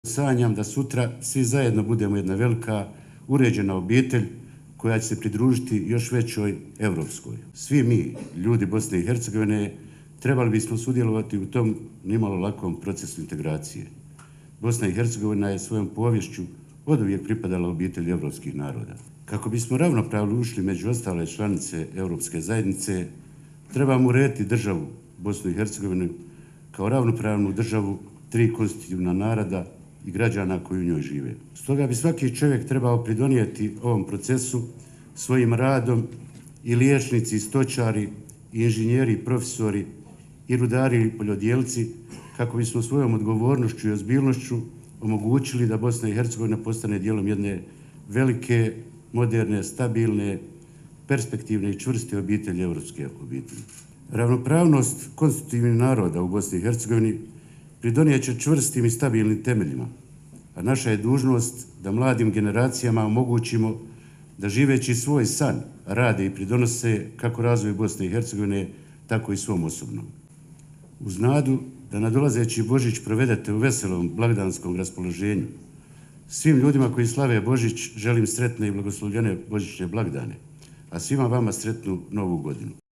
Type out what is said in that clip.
Sanjam da sutra svi zajedno budemo jedna velika, uređena obitelj koja će se pridružiti još većoj europskoj. Svi mi, ljudi Bosne i Hercegovine, trebali bismo sudjelovati u tom nimalo lakom procesu integracije. Bosna i Hercegovina je svojom poviješću oduvijek pripadala obitelji evropskih naroda. Kako bismo ravnopravno ušli među ostale članice Europske zajednice, trebamo urediti državu Bosnu i Hercegovinu kao ravnopravnu državu tri konstitutivna naroda i građana koji u njoj žive. Stoga bi svaki čovjek trebao pridonijeti ovom procesu svojim radom, i liječnici, i stočari, i inženjeri, i profesori, i rudari, i poljodjelci, kako bismo svojom odgovornošću i ozbiljnošću omogućili da Bosna i Hercegovina postane dijelom jedne velike, moderne, stabilne, perspektivne i čvrste obitelji, evropske obitelji. Ravnopravnost konstitutivnih naroda u Bosni i Hercegovini pridonijet će čvrstim i stabilnim temeljima, a naša je dužnost da mladim generacijama omogućimo da živeći svoj san rade i pridonose kako razvoju Bosne i Hercegovine, tako i svom osobnom. Uz nadu da nadolazeći Božić provedete u veselom blagdanskom raspoloženju, svim ljudima koji slave Božić želim sretne i blagoslovljene božićne blagdane, a svima vama sretnu Novu godinu.